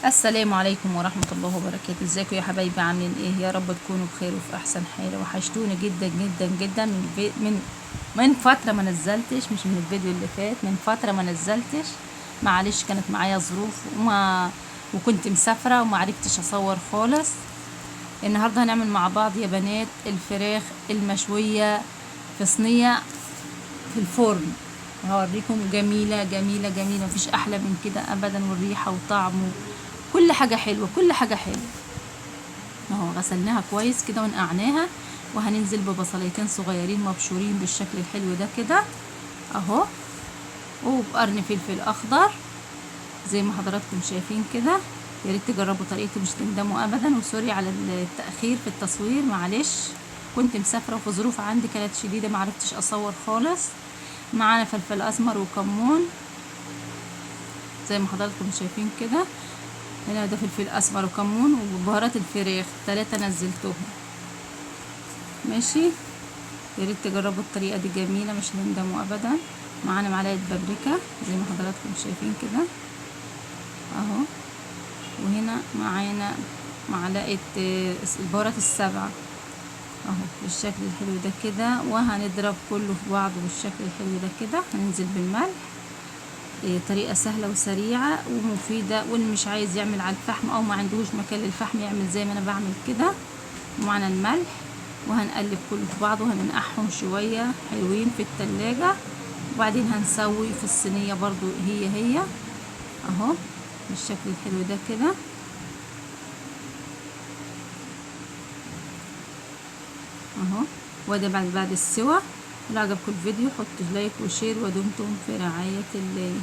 السلام عليكم ورحمة الله وبركاته. ازيكم يا حبايبي؟ عاملين ايه؟ يا رب تكونوا بخير وفي احسن حال. وحشتوني جدا جدا جدا من فترة ما نزلتش، مش من الفيديو اللي فات، من فترة ما نزلتش. معلش كانت معايا ظروف وكنت مسافرة وما عرفتش اصور خالص. النهاردة هنعمل مع بعض يا بنات الفراخ المشوية في صينية في الفرن. هوريكم جميلة جميلة جميلة، مفيش احلى من كده ابدا، والريحة وطعمه كل حاجة حلوة، كل حاجة حلوة. اهو غسلناها كويس كده ونقعناها، وهننزل ببصليتين صغيرين مبشورين بالشكل الحلو ده كده اهو، وبقرن فلفل اخضر زي ما حضراتكم شايفين كده. يا ريت تجربوا طريقتي، مش تندموا ابدا. وسوري على التأخير في التصوير، معلش كنت مسافرة وفي ظروف عندي كانت شديدة، معرفتش اصور خالص. معانا فلفل اسمر وكمون زي ما حضراتكم شايفين كده. هنا ده فلفل اسمر وكمون وبهارات الفراخ 3 نزلتهم. ماشي، يا ريت تجربوا الطريقه دي جميله، مش هتندموا ابدا. معانا معلقه بابريكا زي ما حضراتكم شايفين كده اهو. وهنا معانا معلقه البهارات السبعه اهو بالشكل الحلو ده كده. وهنضرب كله في بعضه بالشكل الحلو ده كده. هننزل بالملح، طريقة سهلة وسريعة ومفيدة، واللي مش عايز يعمل على الفحم او ما عندهوش مكان للفحم يعمل زي ما انا بعمل كده. ومعنا الملح، وهنقلب كله في بعضه، هننقعهم شوية حلوين في التلاجة، وبعدين هنسوي في الصينية برضو هي اهو بالشكل الحلو ده كده اهو. وده بعد السوا. لو عجبكم الفيديو حطوا لايك وشير، ودمتم في رعاية الله.